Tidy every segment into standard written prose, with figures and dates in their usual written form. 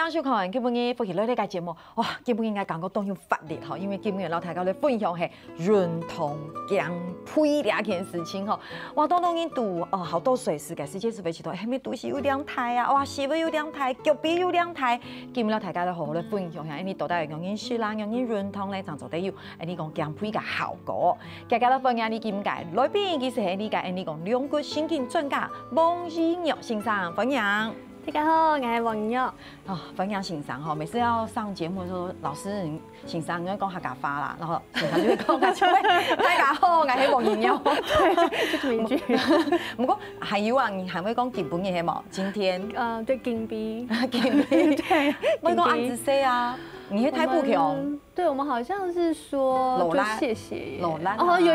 家收看今本嘅福喜乐呢个节目，哇，今本应该感觉当有发力吼，因为今本老太家咧分享系润通减肥两件事情吼，哇，当已经读好多岁世界纪杯期待，下面都是有两台啊，哇，是不有两台，脚臂有两台，今本老太家咧好好咧分享下，因为到底用因舒啦，用因润通咧，就做得有，你讲减肥嘅效果，大家咧分享你今解，来宾其实系你解，你讲两个神经专家王依玉先生分享。大家好，我是王玉。分享欣赏哈，每次要上节目的时候，老师欣赏应该讲客家话啦，然后欣赏就会讲客家话，大家好，我是王玉。对，就这么一句。不过还有啊，你还会讲基本嘅系冇？今天对，金币，金币，对，我讲安子 C 啊，你是太不强。对，我们好像是说就谢谢。老烂哦，有，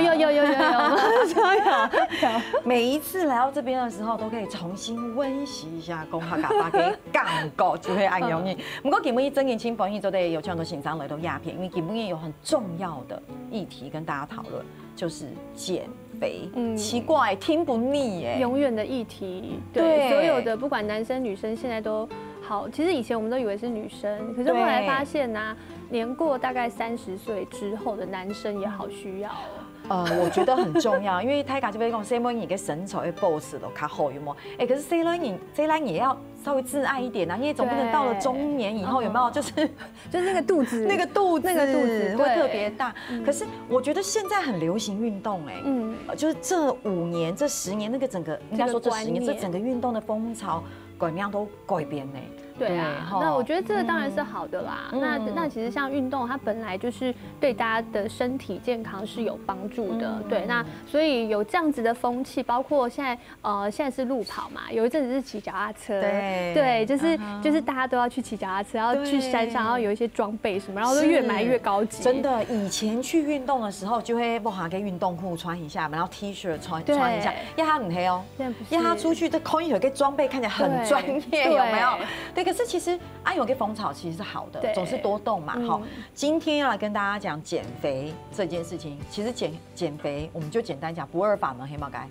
每一次来到这边的时候，都可以重新温习一下讲客家话嘅感觉，就会安容易。不过基本真年轻朋友都得有这样的欣赏来到鸦片，因为基本有很重要的议题跟大家讨论，就是减肥。奇怪，听不腻耶，永远的议题。对，所有的不管男生女生，现在都好。其实以前我们都以为是女生，可是后来发现呢，年过大概30岁之后的男生也好需要。我觉得很重要，因为大家就会讲，C 轮你嘅身材会保持都较好，有冇？可是 C 轮也要稍微自爱一点啊，因为总不能到了中年以后有没有？就是那个肚子，那个肚子会特别大。可是我觉得现在很流行运动，就是这5年、这10年，那个整个应该说这10年，这整个运动的风潮观念都改变呢。对啊，那我觉得这个当然是好的啦。那其实像运动，它本来就是对大家的身体健康是有帮助的。对，那所以有这样子的风气，包括现在是路跑嘛，有一阵子是骑脚踏车，对，就是大家都要去骑脚踏车，要去山上，然后有一些装备什么，然后都越买越高级。真的，以前去运动的时候，就会不好给运动裤穿一下，然后 T 恤穿一下，要他很黑哦，要他出去这空一盒给装备看起来很专业，有没有？对。可是其实有个风潮其实是好的，总是多动嘛。好，今天要来跟大家讲减肥这件事情。其实减肥，我们就简单讲不二法门，黑毛该。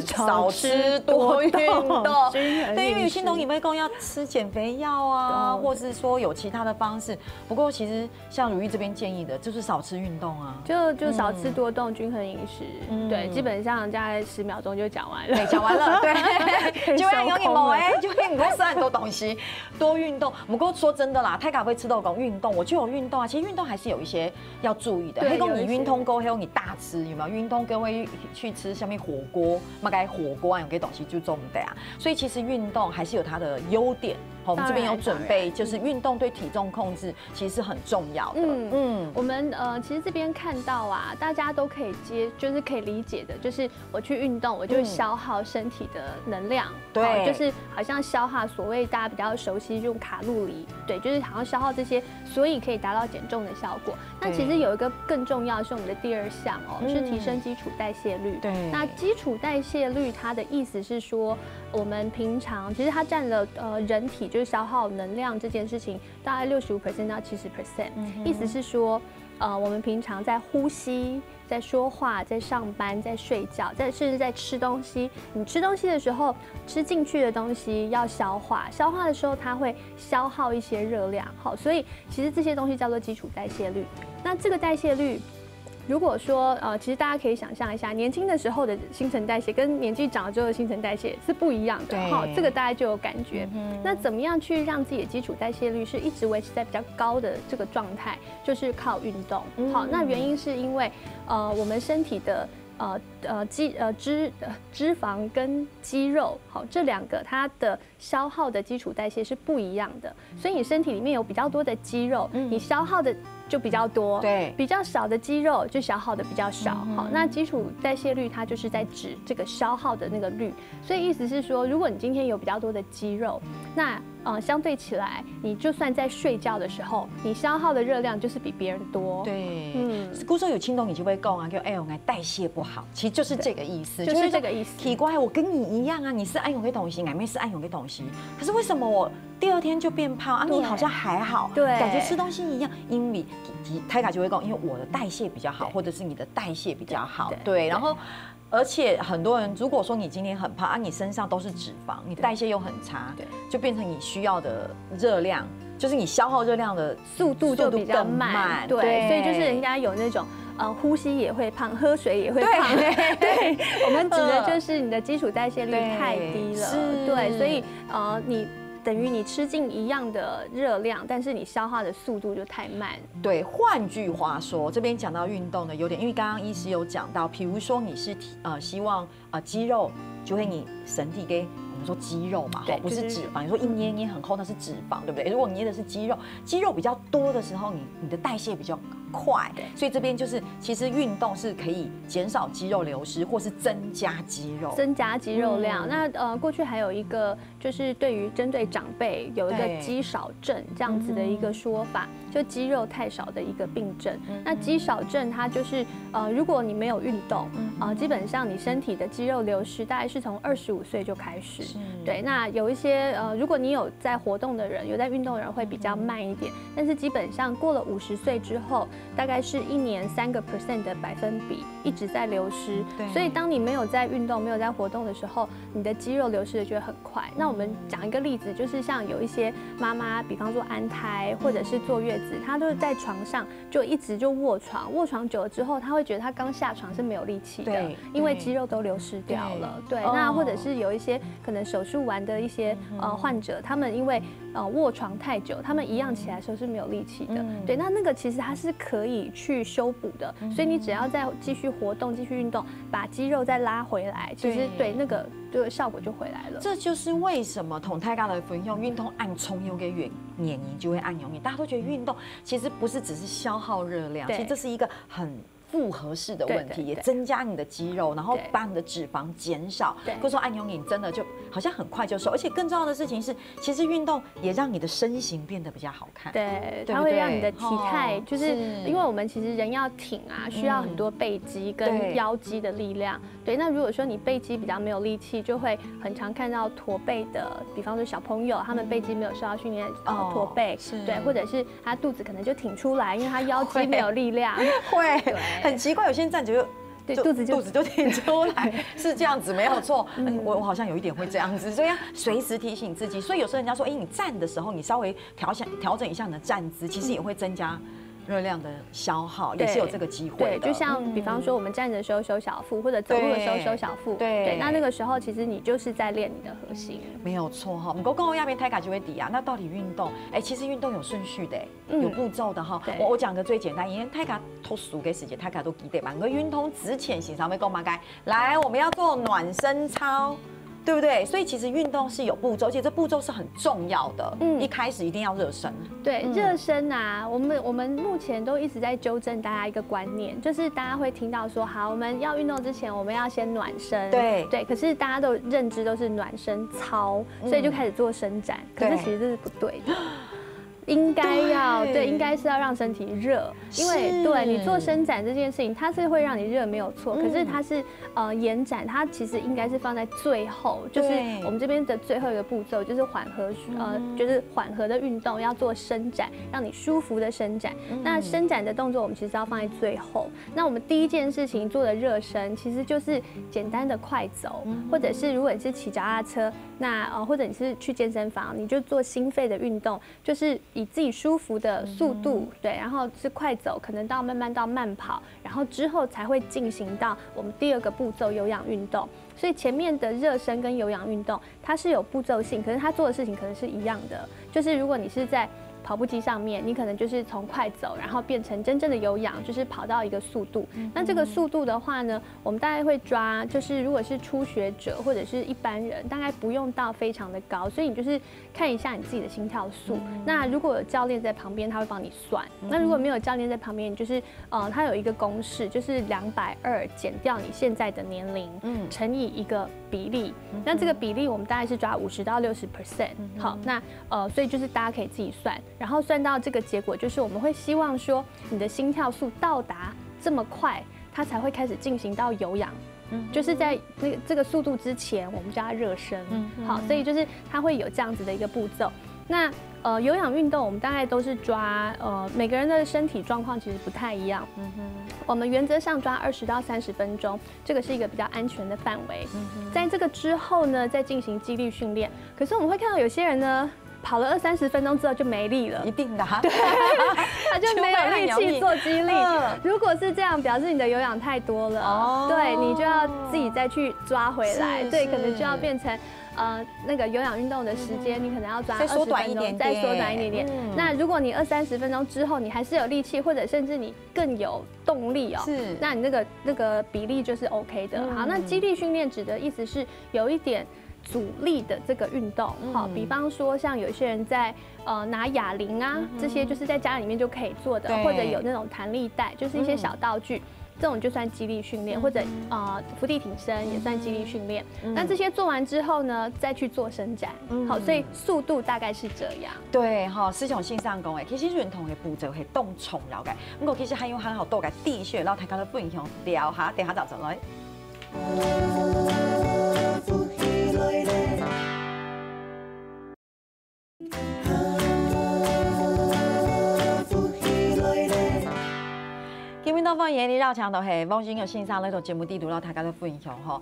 少吃多运动，对，因为有些同学会讲要吃减肥药啊，或是说有其他的方式。不过其实像如意这边建议的，就是少吃运动啊，就少吃多动，均衡饮食。对，基本上大概10秒钟就讲完了。对，讲完了，对，就会有你某就会你吃很多东西，多运动。不过说真的啦，太卡会吃到讲运动，我就有运动啊。其实运动还是有一些要注意的。黑公你运动够，黑公你大吃有没有？运动跟会去吃下面火锅。嘛，该火锅啊，有些东西就做不得啊，所以其实运动还是有它的优点。我们这边有准备，就是运动对体重控制其实是很重要的。我们其实这边看到啊，大家都可以就是可以理解的，就是我去运动，我就消耗身体的能量，对，就是好像消耗所谓大家比较熟悉用卡路里，对，就是好像消耗这些，所以可以达到减重的效果。那其实有一个更重要的是我们的第2项是提升基础代谢率。对，那基础代谢率它的意思是说，我们平常其实它占了人体就是消耗能量这件事情大概65% 到70%，意思是说，我们平常在呼吸、在说话、在上班、在睡觉、甚至在吃东西，你吃东西的时候，吃进去的东西要消化，消化的时候它会消耗一些热量，好，所以其实这些东西叫做基础代谢率。那这个代谢率，如果说其实大家可以想象一下，年轻的时候的新陈代谢跟年纪长了之后的新陈代谢是不一样的，哈，这个大家就有感觉。那怎么样去让自己的基础代谢率是一直维持在比较高的这个状态，就是靠运动。好，那原因是因为我们身体的脂肪跟肌肉，好，这2个它的消耗的基础代谢是不一样的，所以你身体里面有比较多的肌肉，你消耗的就比较多，对，比较少的肌肉就消耗的比较少。好，那基础代谢率它就是在指这个消耗的那个率，所以意思是说，如果你今天有比较多的肌肉，那相对起来，你就算在睡觉的时候，你消耗的热量就是比别人多。对，古时候有青铜，你就会讲啊，叫我代谢不好，其实就是这个意思，就是这个意思。奇怪，我跟你一样啊，你是爱用个东西，俺妹是爱用个东西，可是为什么我第2天就变胖啊？你好像还好，对，感觉吃东西一样，因为泰卡就会讲，因为我的代谢比较好，或者是你的代谢比较好，对，然后。而且很多人，如果说你今天很胖，你身上都是脂肪，你代谢又很差，就变成你需要的热量，就是你消耗热量的速度就比较慢。对，所以就是人家有那种呼吸也会胖，喝水也会胖。对，我们指的就是你的基础代谢率太低了。对，所以你。等于你吃进一样的热量，但是你消化的速度就太慢。对，换句话说，这边讲到运动的优点，因为刚刚医师有讲到，比如说你是希望肌肉就会你身体给我们说肌肉嘛，不是脂肪。你说一捏很厚，那是脂肪，对不对？如果你捏的是肌肉，肌肉比较多的时候，你的代谢比较快，所以这边就是其实运动是可以减少肌肉流失，或是增加肌肉，增加肌肉量。那过去还有一个就是对于针对长辈有一个肌少症这样子的一个说法，就肌肉太少的一个病症。那肌少症它就是如果你没有运动基本上你身体的肌肉流失大概是从25岁就开始。对，那有一些如果你有在活动的人，有在运动的人会比较慢一点，但是基本上过了50岁之后，大概是1年3%的百分比一直在流失。所以当你没有在运动、没有在活动的时候，你的肌肉流失的就会很快。那我们讲一个例子，就是像有一些妈妈，比方说安胎或者是坐月子，她都是在床上就一直就卧床，卧床久了之后，她会觉得她刚下床是没有力气的，因为肌肉都流失掉了。对，那或者是有一些可能手术完的一些患者，他们因为卧床太久，他们一样起来的时候是没有力气的。对，那个其实它是可以去修补的，所以你只要再继续活动、继续运动，把肌肉再拉回来，其实对那个效果就回来了。这就是为什么同太高的分用运动按冲有给原因就会按永远，大家都觉得运动其实不是只是消耗热量，其实这是一个很复合式的问题，也增加你的肌肉，然后把你的脂肪减少。或者说按永饮真的就好像很快就瘦，而且更重要的事情是，其实运动也让你的身形变得比较好看。对，它会让你的体态，就是因为我们其实人要挺啊，需要很多背肌跟腰肌的力量。对，那如果说你背肌比较没有力气，就会很常看到驼背的，比方说小朋友，他们背肌没有受到训练，驼背，对，或者是他肚子可能就挺出来，因为他腰肌没有力量，会。很奇怪，有些人站着就肚子就挺出来，是这样子没有错。我好像有一点会这样子，所以要随时提醒自己。所以有时候人家说，你站的时候你稍微调整一下你的站姿，其实也会增加热量的消耗，也是有这个机会的。对，就像比方说我们站着的时候收小腹，或者走路的时候收小腹，对，那个时候其实你就是在练你的核心，没有错哈。不过跟我亚边泰卡就会抵啊。那到底运动，其实运动有顺序的，有步骤的哈。我讲个最简单，因为泰卡脱俗给时间，泰卡都记得嘛。个运动之前，先稍微讲嘛该来，我们要做暖身操。对不对？所以其实运动是有步骤，而且这步骤是很重要的。一开始一定要热身。对，热身啊，我们目前都一直在纠正大家一个观念，就是大家会听到说，好，我们要运动之前，我们要先暖身。对，可是大家都认知都是暖身操，所以就开始做伸展，可是其实这是不对的。应该是要让身体热，因为对你做伸展这件事情，它是会让你热没有错，可是它是延展，它其实应该是放在最后，就是我们这边的最后一个步骤，就是缓和的运动要做伸展，让你舒服的伸展。那伸展的动作我们其实要放在最后。那我们第一件事情做的热身，其实就是简单的快走，或者是如果你是骑脚踏车，那或者你是去健身房，你就做心肺的运动，就是以自己舒服的速度，对，然后是快走，可能慢慢到慢跑，然后之后才会进行到我们第二个步骤有氧运动。所以前面的热身跟有氧运动，它是有步骤性，可是它做的事情可能是一样的。就是如果你是在跑步机上面，你可能就是从快走，然后变成真正的有氧，就是跑到一个速度。那这个速度的话呢，我们大概会抓，就是如果是初学者或者是一般人，大概不用到非常的高，所以你就是看一下你自己的心跳数。那如果有教练在旁边，他会帮你算。那如果没有教练在旁边，你就是他有一个公式，就是220减掉你现在的年龄，乘以一个比例。那这个比例我们大概是抓50到60%。好，那所以就是大家可以自己算。然后算到这个结果，就是我们会希望说你的心跳数到达这么快，它才会开始进行到有氧。就是在这个速度之前，我们叫它热身。好，所以就是它会有这样子的一个步骤。那有氧运动我们大概都是抓每个人的身体状况其实不太一样，我们原则上抓20到30分钟，这个是一个比较安全的范围。在这个之后呢，再进行肌力训练。可是我们会看到有些人呢，跑了20-30分钟之后就没力了，一定的，对，他就没有力气做肌力。如果是这样，表示你的有氧太多了，对你就要自己再去抓回来，对，可能就要变成。那个有氧运动的时间，你可能要抓再缩短20分钟，再缩短一点点。那如果你20-30分钟之后，你还是有力气，或者甚至你更有动力哦，是，那你那个比例就是 OK 的。好，那肌力训练指的意思是有一点阻力的这个运动，好，比方说像有些人在拿哑铃啊，这些就是在家里面就可以做的，或者有那种弹力带，就是一些小道具。这种就算肌力训练，或者伏地挺身也算肌力训练。那这些做完之后呢，再去做伸展。好，所以速度大概是这样。对哈，师兄线上讲诶，其实运动的步骤係當重要嘅。不過其實還有很好多嘅地穴，然後大家都分享聊下，等下就上來。到放眼里绕墙都係汪星有線上那種節目地圖，讓大家都分享哈。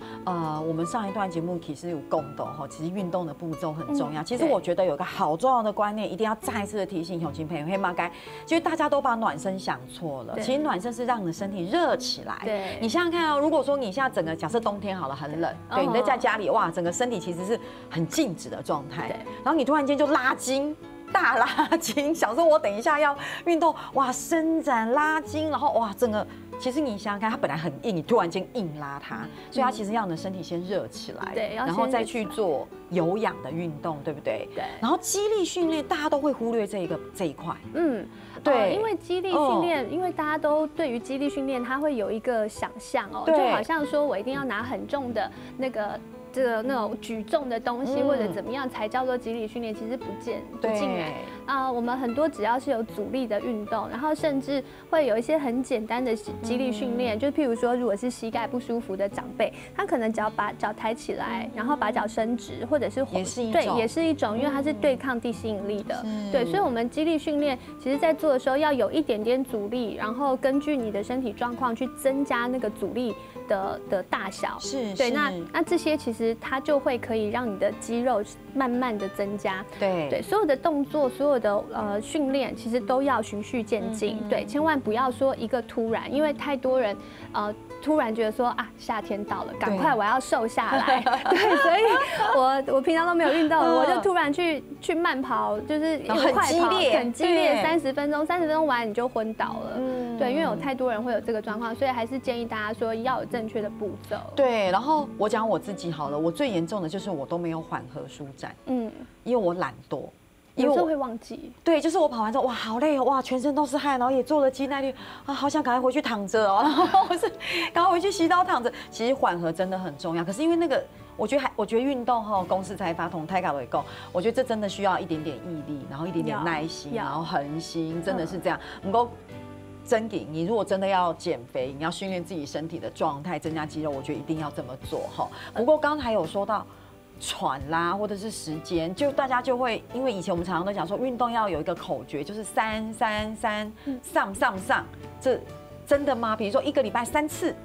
我們上一段節目其實有共懂哈，其實運動的步驟很重要。其實我覺得有個好重要的觀念，一定要再一次的提醒雄親朋友，黑馬該，因為大家都把暖身想錯了。其實暖身是讓你的身體熱起來。對，你想想看哦，如果說你現在整個假設冬天好了很冷，對，你在家裡哇，整個身體其實是很靜止的狀態，然後你突然間就拉筋。大拉筋，想說我等一下要運動，哇，伸展拉筋，然後哇，整個其實你想想看，它本來很硬，你突然間硬拉它，所以它其實讓你的身體先熱起來，對，然後再去做有氧的運動，對不對？對。然後肌力訓練，大家都會忽略這一塊，對，因為肌力訓練，因為大家都對於肌力訓練，它會有一個想象哦，就好像說我一定要拿很重的那種舉重的東西，或者怎麼樣才叫做肌力訓練，其實不盡然。我們很多只要是有阻力的運動，然後甚至會有一些很簡單的肌力訓練，就譬如說，如果是膝蓋不舒服的長輩，他可能只要把腳抬起來，然後把腳伸直，或者是對，也是一種，因為它是對抗地心引力的。對，所以我們肌力訓練，其實在做的時候要有一點點阻力，然後根據你的身體狀況去增加那個阻力的大小。是，對，那這些其實它就會可以讓你的肌肉慢慢的增加。對，所有的動作，所有的訓練，其實都要循序漸進。對，千萬不要說一個突然，因為太多人突然覺得說啊，夏天到了，趕快我要瘦下來。對，所以我平常都沒有運動，我就突然去慢跑，就是快跑，很激烈，30分鐘完你就昏倒了。對，因為有太多人會有這個狀況，所以還是建議大家說要有正確的步驟。對，然後我講我自己好了，我最嚴重的就是我都沒有緩和舒展，因為我懶惰。有時候會忘記，對，就是我跑完之後，哇，好累哦，哇，全身都是汗，然後也做了肌耐力啊，好想趕快回去躺着哦，然後我是趕快回去洗澡躺着。其實緩和真的很重要，可是因為那個，我覺得運動哈，公司才發同泰卡為夠，我覺得這真的需要一點點毅力，然後一點點耐心，然後恆心，真的是這樣。不過真嘅，你如果真的要減肥，你要訓練自己身體的狀態，增加肌肉，我覺得一定要這麼做哈。不過剛才有說到。喘啦，或者是時間，就大家就會，因為以前我們常常都講說，運動要有一個口訣，就是333上，這真的嗎？比如說一個禮拜3次，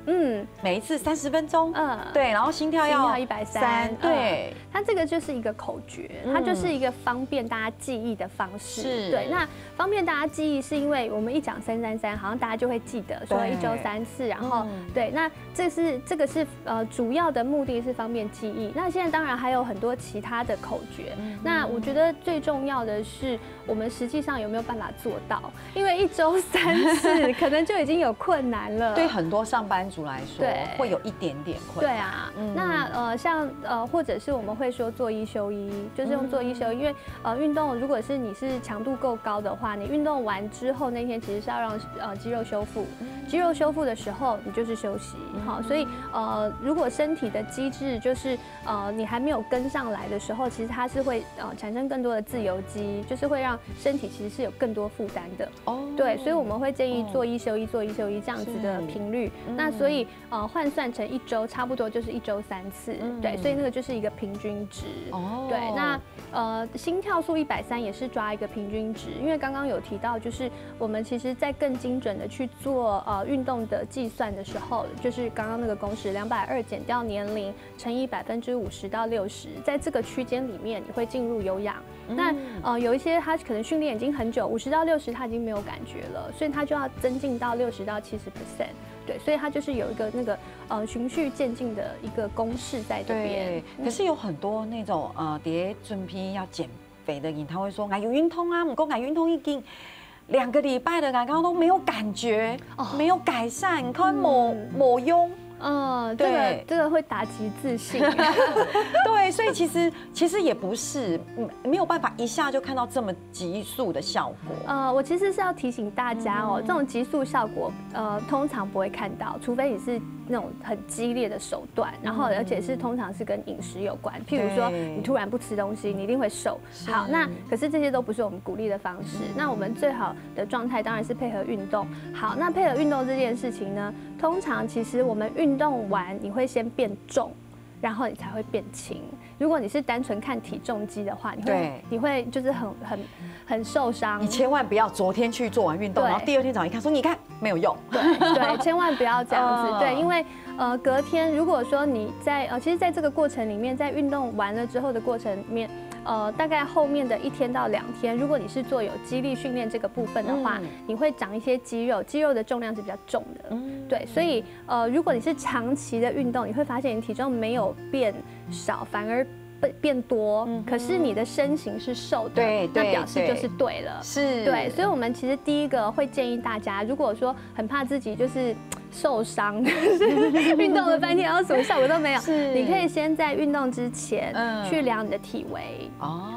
每一次30分鐘，對，然後心跳要130，對，它這個就是一個口訣，它就是一個方便大家記憶的方式，對，那方便大家記憶是因為我們一講333，好像大家就會記得說1週3次，然後對，那這個是主要的目的是方便記憶，那現在當然還有很多其他的口訣，那我覺得最重要的是我們實際上有沒有辦法做到，因為1週3次可能就已經有困難了，對很多上班族來說，會有一點點困難。對啊，那像或者是我們會說做一休一，就是用做一休一，因為運動如果是你是強度夠高的話，你運動完之後那天其實是要讓肌肉修復，肌肉修復的時候你就是休息，好，所以如果身體的機制就是你還沒有跟上來的時候，其實它是會產生更多的自由基，就是會讓身體其實是有更多負擔的。哦，對，所以我們會建議做一休一，做一休休一这样子的频率。那所以换算成1周，差不多就是1周3次。对，所以那个就是一个平均值。对，那心跳数130也是抓一个平均值，因为刚刚有提到，就是我们其实在更精准的去做运动的计算的时候，就是刚刚那个公式220减掉年龄乘以50%到60%，在这个区间里面你会进入有氧。那有一些他可能训练已经很久，50到60他已经没有感觉了，所以他就要增进到60到70%。对，所以它就是有一个那个循序渐进的一个公式在这边。可是有很多那种在准备要减肥的人，他会说有运动啊，不过运动已经2个礼拜了，刚刚都没有感觉，没有改善，看没用。这个会打击自信。对，所以其实也不是没有办法一下就看到这么急速的效果。我其实是要提醒大家这种急速效果通常不会看到，除非你是那种很激烈的手段，然后而且是通常是跟饮食有关，譬如说你突然不吃东西，你一定会瘦。好，那可是这些都不是我们鼓励的方式。那我们最好的状态当然是配合运动。好，那配合运动这件事情呢，通常其实我们运动完你会先变重，然后你才会变轻。如果你是单纯看体重机的话，你会就是很受伤。你千万不要昨天去做完运动，然后第2天早上一看说你看没有用。对，千万不要这样子。对，因为隔天如果说你在其实在这个过程里面，在运动完了之后的过程里面。大概后面的1天到2天，如果你是做有肌力训练这个部分的话，你会长一些肌肉，肌肉的重量是比较重的。对，所以如果你是长期的运动，你会发现你体重没有变少，反而变多，可是你的身形是瘦的，那表示就是对了。是，对，所以我们其实第一个会建议大家，如果说很怕自己就是受伤，运动了半天然后什么效果都没有，你可以先在运动之前去量你的体围。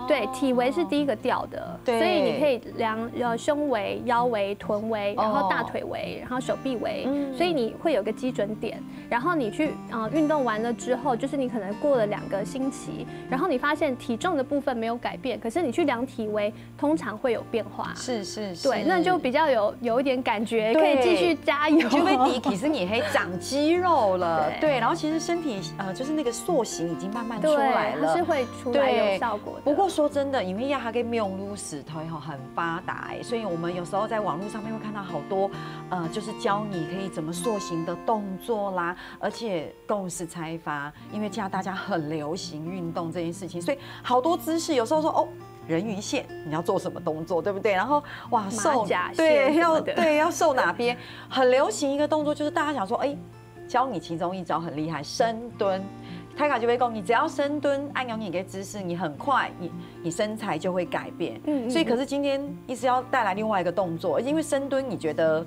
对，体围是第一个掉的，所以你可以量胸围、腰围、臀围，然后大腿围，然后手臂围，所以你会有个基准点。然后你去运动完了之后，就是你可能过了2个星期，然后你发现体重的部分没有改变，可是你去量体围，通常会有变化。是，对，那就比较有一点感觉，可以继续加油。就会其实你可以长肌肉了，对，然后其实身体就是那个塑形已经慢慢出来了，它是会出来有效果的。不过说真的，因为它跟用路石头很发达，所以我们有时候在网络上面会看到好多就是教你可以怎么塑形的动作啦，而且共识开发，因为现在大家很流行运动这件事情，所以好多姿势有时候说人鱼线你要做什么动作，对不对？然后哇瘦要瘦哪边，很流行一个动作就是大家想说教你其中一招很厉害，深蹲。泰卡就会讲，你只要深蹲，按照你的姿势，你很快，你身材就会改变。所以可是今天医师要带来另外一个动作，因为深蹲，你觉得？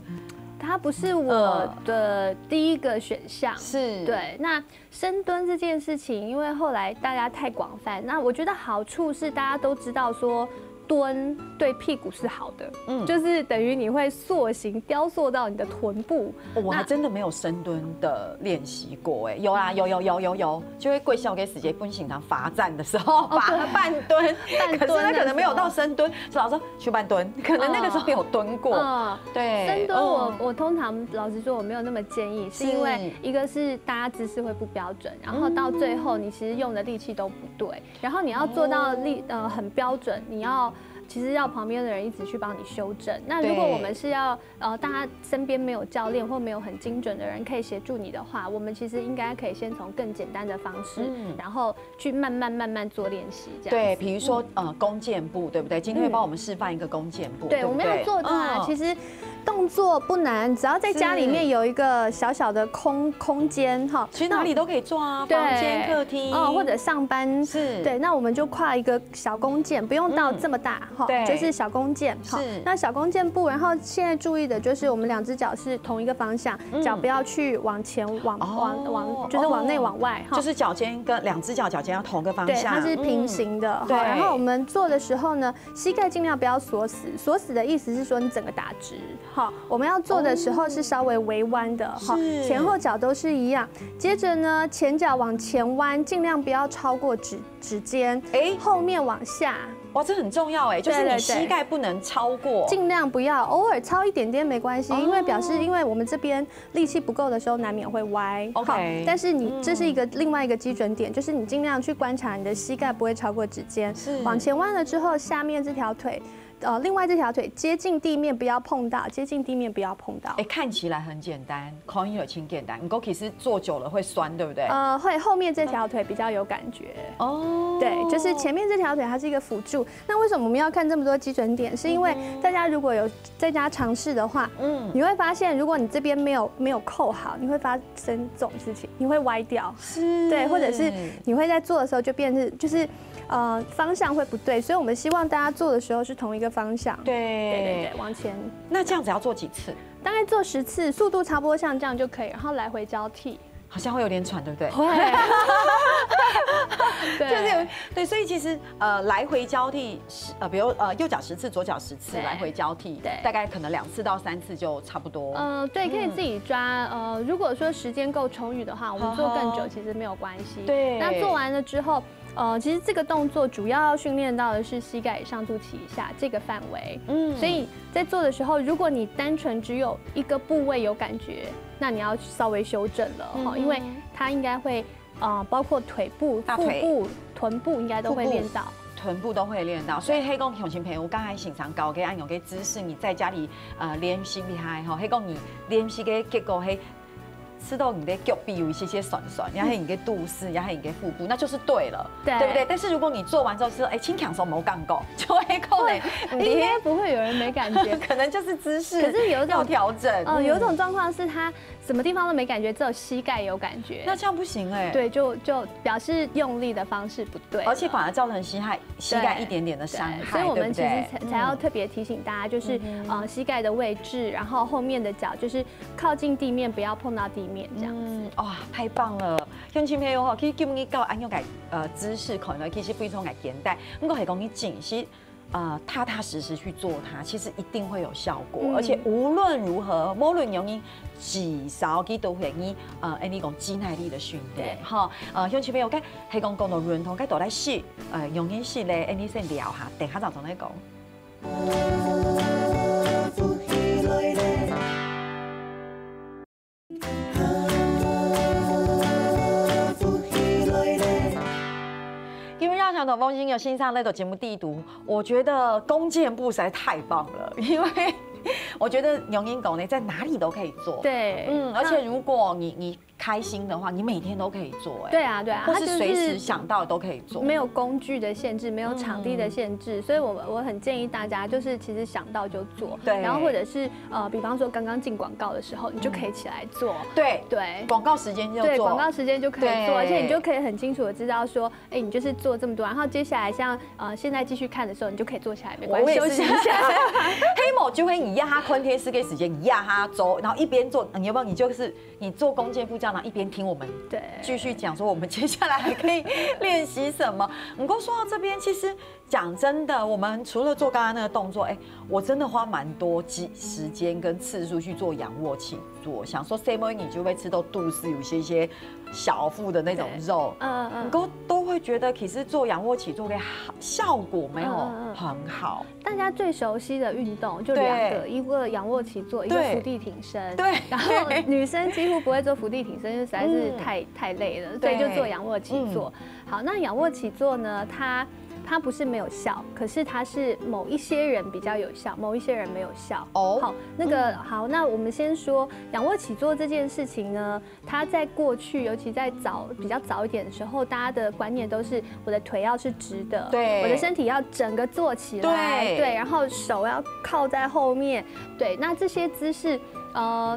它不是我的第一个选项，对。那深蹲这件事情，因为后来大家太广泛，那我觉得好处是大家都知道说。蹲对屁股是好的，就是等于你会塑形雕塑到你的臀部。我还真的没有深蹲的练习过，有啦，有，就会跪笑给死结奔行堂罚站的时候，罚半蹲，可是那可能没有到深蹲，所以老师说去半蹲，可能那个时候有蹲过。对，深蹲我通常老实说我没有那么建议，是因为一个是大家姿势会不标准，然后到最后你其实用的力气都不对，然后你要做到很标准，你要。其实要旁边的人一直去帮你修正。那如果我们是要大家身边没有教练或没有很精准的人可以协助你的话，我们其实应该可以先从更简单的方式，然后去慢慢做练习。这样对，比如说弓箭步，对不对？今天会帮我们示范一个弓箭步。对，我们要做的其实动作不难，只要在家里面有一个小小的空间哈，其实哪里都可以做啊，房间、客厅或者上班对，那我们就跨一个小弓箭，不用到这么大。就是小弓箭，那小弓箭步，然后现在注意的就是我们2只脚是同一个方向，脚不要去往前往，就是往内往外，就是脚尖跟2只脚尖要同个方向，它是平行的。对，然后我们做的时候呢，膝盖尽量不要锁死，锁死的意思是说你整个打直。好，我们要做的时候是稍微微弯的，前后脚都是一样。接着呢，前脚往前弯，尽量不要超过指尖，后面往下。哇，这很重要哎，就是你膝盖不能超过，尽量不要，偶尔超一点点没关系，因为表示因为我们这边力气不够的时候，难免会歪。OK， 但是你这是另外一个基准点，就是你尽量去观察你的膝盖不会超过指尖，往前弯了之后，下面这条腿。另外这条腿接近地面，不要碰到，接近地面不要碰到。哎，看起来很简单，看起来挺简单，不过其实做久了会酸，对不对？会，后面这条腿比较有感觉。哦，对，就是前面这条腿它是一个辅助。那为什么我们要看这么多基准点？是因为大家如果有在家尝试的话，你会发现，如果你这边没有扣好，你会发生这种事情，你会歪掉。是，对，或者是你会在做的时候就变成就是方向会不对，所以我们希望大家做的时候是同一个方向，对，往前。那这样子要做几次？大概做10次，速度差不多像这样就可以，然后来回交替。好像会有点喘，对不对？会。就是对，所以其实来回交替比如右脚10次，左脚10次，来回交替，大概可能2次到3次就差不多。对，可以自己抓。如果说时间够充裕的话，我们做更久其实没有关系。对。那做完了之后。其实这个动作主要要训练到的是膝盖上肚脐以下这个范围，所以在做的时候，如果你单纯只有一个部位有感觉，那你要稍微修正了哈，因为它应该会包括腿部、腹部、臀部应该都会练到。臀部都会练到，所以黑公雄心朋友，我刚才欣赏高给按有个姿势，你在家里练习厉害哈，黑公你练习个结果黑。吃到你的脚臂有一些酸酸，然后你的肚丝，然后你的腹部，那就是对了，对不对？但是如果你做完之后是轻强手没干够，就会扣嘞，应该不会有人没感觉，可能就是姿势，可是有一种调整，有一种状况是他什么地方都没感觉，只有膝盖有感觉，那这样不行哎，对，就表示用力的方式不对，而且反而造成膝盖一点点的伤害，所以我们其实才要特别提醒大家，就是膝盖的位置，然后后面的脚就是靠近地面，不要碰到地面这样子。哇，太棒了！乡亲朋友吼，其实基本你教按样个姿势，可能其实非常个简单。不过系讲你静息，踏踏实实去做它，其实一定会有效果。而且无论如何，无论用你至少佢都会你你讲肌耐力的训练，哈，乡亲朋友，系讲到认同，佢都来试，用你试咧，你先聊下，等下就同你讲。传统风行有欣赏那种节目地图，我觉得弓箭步实在太棒了，因为我觉得牛音狗呢在哪里都可以做，对，而且如果你开心的话，你每天都可以做，哎，对啊，或是随时想到都可以做，没有工具的限制，没有场地的限制，所以我很建议大家就是其实想到就做，对，然后或者是比方说刚刚进广告的时候，你就可以起来做，对，广告时间就做，对，广告时间就可以做，而且你就可以很清楚的知道说，哎，你就是做这么多，然后接下来像现在继续看的时候，你就可以坐下来，没关系，休息一下。黑某就会以压他昆天师给时间，以压他走，然后一边做，你要不要？你就是你做弓箭步这样，然后一边听我们继续讲说我们接下来还可以练习什么。不过说到这边，其实讲真的，我们除了做刚刚那个动作，哎，我真的花蛮多时间跟次数去做仰卧起坐，想说 Samo 你就会吃到肚子有些小腹的那种肉，不过都会觉得其实做仰卧起坐的效果没有很好。大家最熟悉的运动就2个，一个仰卧起坐，一个伏地挺身。对，然后女生几乎不会做伏地挺身，因为实在是太累了，所以就做仰卧起坐。好，那仰卧起坐呢，它不是没有效，可是它是某一些人比较有效，某一些人没有效。哦，好，那我们先说仰卧起坐这件事情呢，它在过去，尤其在比较早一点的时候，大家的观念都是我的腿要是直的，对，我的身体要整个坐起来，对，然后手要靠在后面，对，那这些姿势。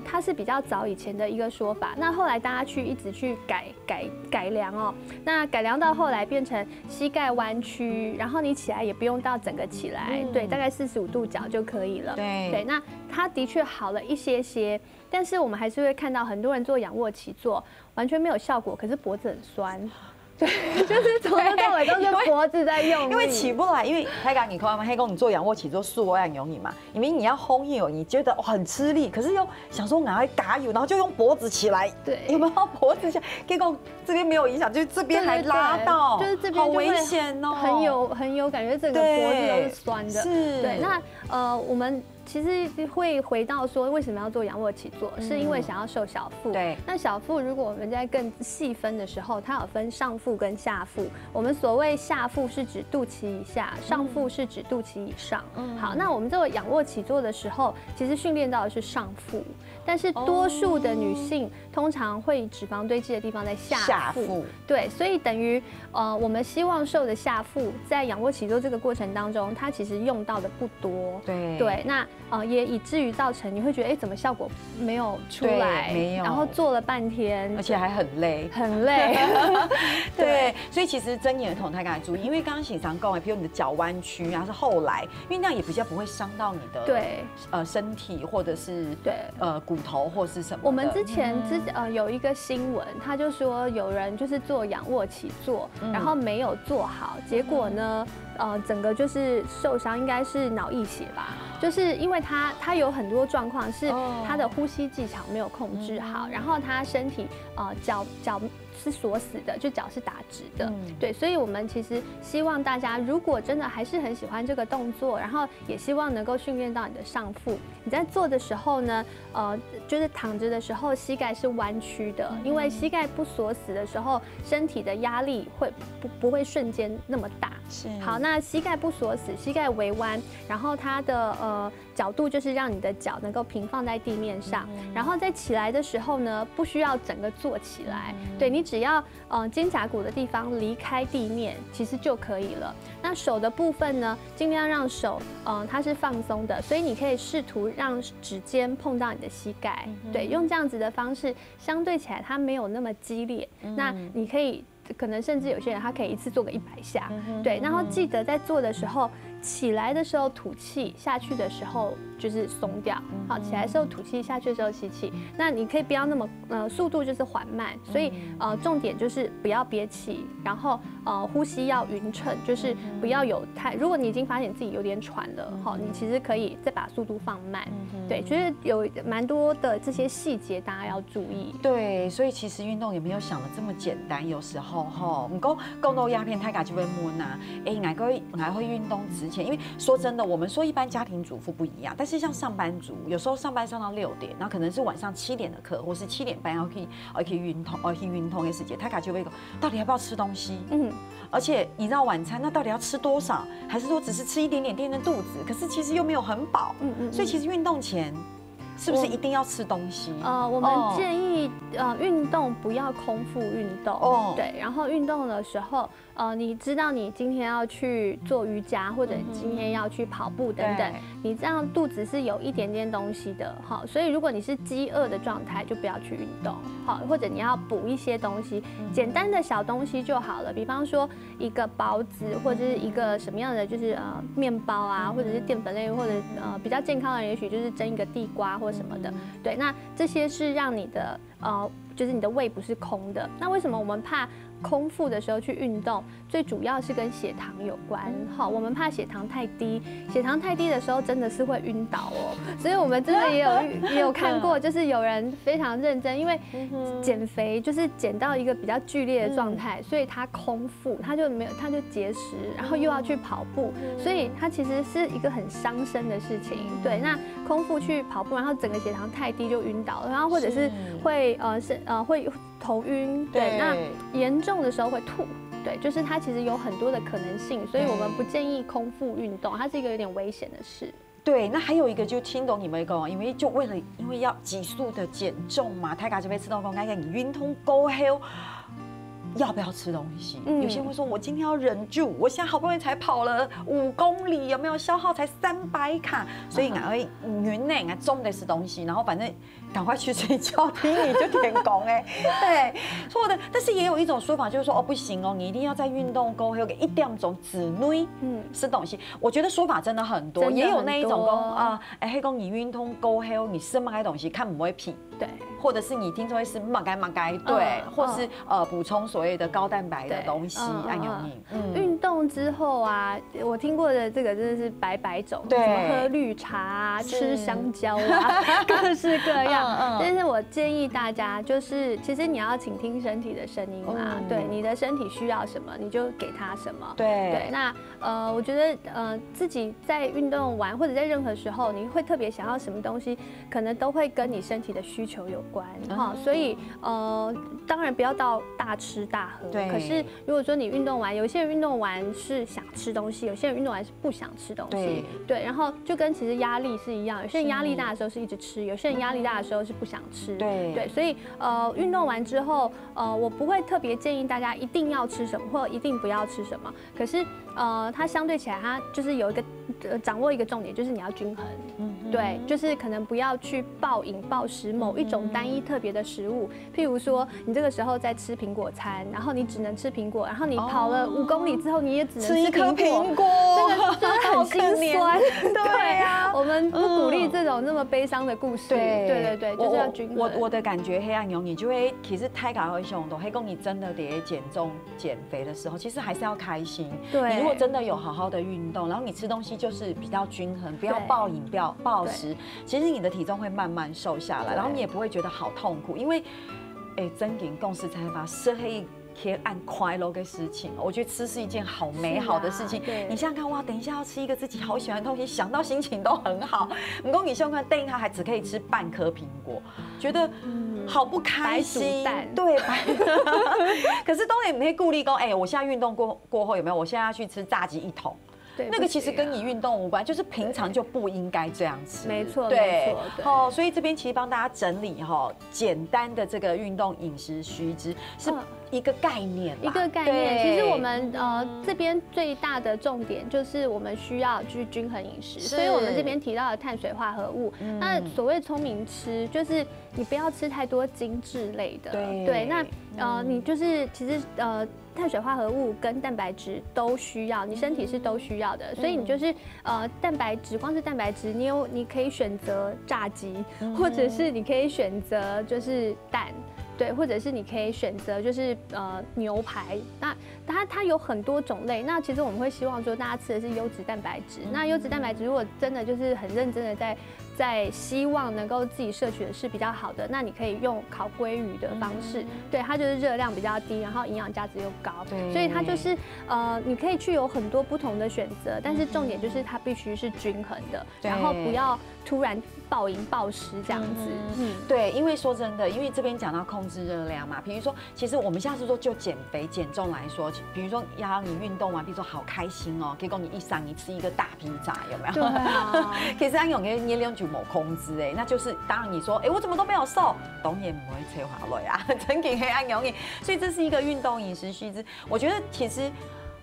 它是比较早以前的一个说法，那后来大家一直去改良哦，那改良到后来变成膝盖弯曲，然后你起来也不用到整个起来，对，大概45度角就可以了，对，那它的确好了一些，但是我们还是会看到很多人做仰卧起坐完全没有效果，可是脖子很酸。对，就是从头到尾都是脖子在用力，因为起不来，因为台港你看嘛，黑公你做仰卧起坐速按有你嘛，因为你要轰有，你觉得很吃力，可是又想说赶快嘎油，然后就用脖子起来，对，有没有脖子起来？结果这边没有影响，就是这边还拉到，就是这边好危险哦，很有感觉，整个脖子都是酸的，是，对，那我们。其实会回到说，为什么要做仰卧起坐？是因为想要瘦小腹。对。那小腹，如果我们在更细分的时候，它有分上腹跟下腹。我们所谓下腹是指肚脐以下，上腹是指肚脐以上。好，那我们这个仰卧起坐的时候，其实训练到的是上腹，但是多数的女性通常会脂肪堆积的地方在下腹。对，所以等于我们希望瘦的下腹，在仰卧起坐这个过程当中，它其实用到的不多。对，那。也以至于造成你会觉得，怎么效果没有出来？没有，然后做了半天，而且还很累，很累。对，所以其实睁眼瞳太该注意，因为刚刚显常讲，比如你的脚弯曲啊，是后来，因为那样也比较不会伤到你的身体或者是骨头或是什么。我们之前有一个新闻，他就说有人就是做仰卧起坐，然后没有做好，结果呢？整个就是受伤，应该是脑溢血吧？就是因为他有很多状况是他的呼吸技巧没有控制好，然后他身体脚是锁死的，就脚是打直的。对，所以我们其实希望大家，如果真的还是很喜欢这个动作，然后也希望能够训练到你的上腹，你在做的时候呢，就是躺着的时候膝盖是弯曲的，因为膝盖不锁死的时候，身体的压力会不会瞬间那么大。好，那膝盖不锁死，膝盖微弯，然后它的角度就是让你的脚能够平放在地面上，然后在起来的时候呢，不需要整个坐起来，对你只要肩胛骨的地方离开地面，其实就可以了。那手的部分呢，尽量让手它是放松的，所以你可以试图让指尖碰到你的膝盖，对，用这样子的方式，相对起来它没有那么激烈。那你可以。可能甚至有些人他可以一次做个100下，对，然后记得在做的时候，起来的时候吐气，下去的时候就是松掉。好，起来的时候吐气，下去的时候吸气。那你可以不要那么速度就是缓慢，所以重点就是不要憋气，然后呼吸要匀称，就是不要有太。如果你已经发现自己有点喘了，好，你其实可以再把速度放慢。对，就是有蛮多的这些细节大家要注意。对，所以其实运动也没有想的这么简单，有时候。不过讲到鸦片，大家就会摸呐。还会运动之前，因为说真的，我们说一般家庭主妇不一样，但是像上班族，有时候上班上到6点，然后可能是晚上7点的课，或是7点半要去运动的时间，大家就会讲，到底要不要吃东西？而且你知道晚餐那到底要吃多少？还是说只是吃一点点垫垫肚子？可是其实又没有很饱。所以其实运动前。是不是一定要吃东西？我们建议运动不要空腹运动。对，然后运动的时候，你知道你今天要去做瑜伽，或者今天要去跑步等等，你这样肚子是有一点点东西的，好，所以如果你是饥饿的状态，就不要去运动，好，或者你要补一些东西，简单的小东西就好了，比方说一个包子，或者是一个什么样的，就是面包啊，或者是淀粉类，或者比较健康的人，也许就是蒸一个地瓜或什么的，对，那这些是让你的就是你的胃不是空的。那为什么我们怕空腹的时候去运动？最主要是跟血糖有关。好，我们怕血糖太低，血糖太低的时候真的是会晕倒哦。所以我们真的也有看过，就是有人非常认真，因为减肥就是减到一个比较剧烈的状态，所以他空腹，他就节食，然后又要去跑步，所以他其实是一个很伤身的事情。对，那空腹去跑步，然后整个血糖太低就晕倒了，然后或者是会会头晕，对，那严重的时候会吐。对，就是它其实有很多的可能性，所以我们不建议空腹运动，它是一个有点危险的事。对，那还有一个就听懂你们讲，因为要急速的减重嘛，大家就会吃到讲，你运动过后要不要吃东西？有些人会说，我今天要忍住，我现在好不容易才跑了5公里，有没有消耗才300卡？所以我会匀呢，中的吃东西，然后反正赶快去睡觉，听你就天公哎，对，错的。但是也有一种说法，就是说哦不行哦，你一定要在运动过后有个1点钟之内吃东西。我觉得说法真的很多，也有那一种讲啊，黑公你运动过后你吃乜嘢东西看不会屁，对，或者是你听说会吃乜嘢，对，或是补充所谓的高蛋白的东西，按有你。运动之后啊，我听过的这个真的是百百种，什么喝绿茶啊，吃香蕉啊，各式各样。但是我建议大家，就是其实你要倾听身体的声音嘛，对，你的身体需要什么，你就给他什么。对，那我觉得自己在运动完或者在任何时候，你会特别想要什么东西，可能都会跟你身体的需求有关哈。所以当然不要到大吃大喝，可是如果说你运动完，有些人运动完是想吃东西，有些人运动完是不想吃东西，对，然后就跟其实压力是一样，有些人压力大的时候是一直吃，有些人压力大的时候是不想吃，对，所以运动完之后，我不会特别建议大家一定要吃什么或者一定不要吃什么，可是它相对起来，它就是有一个掌握一个重点，就是你要均衡，对，就是可能不要去暴饮暴食某一种单一特别的食物，譬如说你这个时候在吃苹果餐，然后你只能吃苹果，然后你跑了5公里之后，你也只能吃1颗苹果，这个真的很心酸。对呀，我们不鼓励这种那么悲伤的故事。对，就是要均衡。我的感觉，黑暗勇你就会其实太搞会凶的，黑公你真的得减重减肥的时候，其实还是要开心。对，你如果真的有好好的运动，然后你吃东西就是比较均衡，不要暴饮不要暴食，其实你的体重会慢慢瘦下来，然后你也不会觉得好痛苦，因为真给共识才把是黑。可以按快乐的事情，我觉得吃是一件好美好的事情。你想想看，哇，等一下要吃一个自己好喜欢的东西，想到心情都很好。不过你想想看，等一下还只可以吃半颗苹果，觉得好不开心。对，可是都也没顾虑说，我现在运动过后有没有？我现在要去吃炸鸡1桶。那个其实跟你运动无关，就是平常就不应该这样吃。没错，对，所以这边其实帮大家整理简单的这个运动饮食须知是一个概念，一个概念。其实我们这边最大的重点就是我们需要去均衡饮食，所以我们这边提到的碳水化合物。那所谓聪明吃，就是你不要吃太多精致类的。对，那你就是其实碳水化合物跟蛋白质都需要，你身体是都需要的，所以你就是蛋白质，光是蛋白质，你可以选择炸鸡，或者是你可以选择就是蛋。对，或者是你可以选择就是牛排，那它有很多种类。那其实我们会希望说大家吃的是优质蛋白质。那优质蛋白质如果真的就是很认真的在希望能够自己摄取的是比较好的，那你可以用烤鲑鱼的方式，对，它就是热量比较低，然后营养价值又高，所以它就是你可以去有很多不同的选择，但是重点就是它必须是均衡的，然后不要突然暴饮暴食这样子。对，因为说真的，因为这边讲到控制热量嘛，比如说，其实我们现在是说就减肥减重来说，比如说要你运动完，比如说好开心哦，结果你一吃一个大披萨，有没有？对啊。其实按用捏量就某控制那就是当然你说我怎么都没有瘦，当然不会吹滑落呀，真给黑暗用你，所以这是一个运动饮食须知。我觉得其实。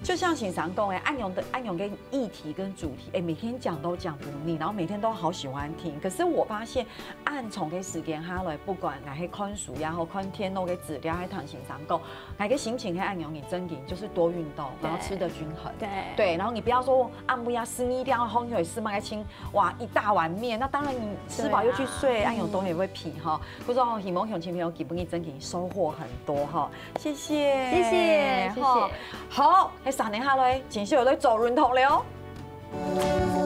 就像欣赏讲按勇跟议题跟主题，每天讲都讲不腻，然后每天都好喜欢听。可是我发现按从给时间下来，不管哪些看书呀或看天都给资料，还谈欣赏讲，哪个心情可以按勇你真紧，就是多运动，然后吃的均衡。对，然后你不要说按不呀吃腻掉，烘水吃麦青，哇一大碗面，那当然你吃饱又去睡，按勇东西也会疲哈。不知道希望乡亲朋友给不给真紧收获很多哈，谢谢。好。3年下来，前续有在做运动了哦。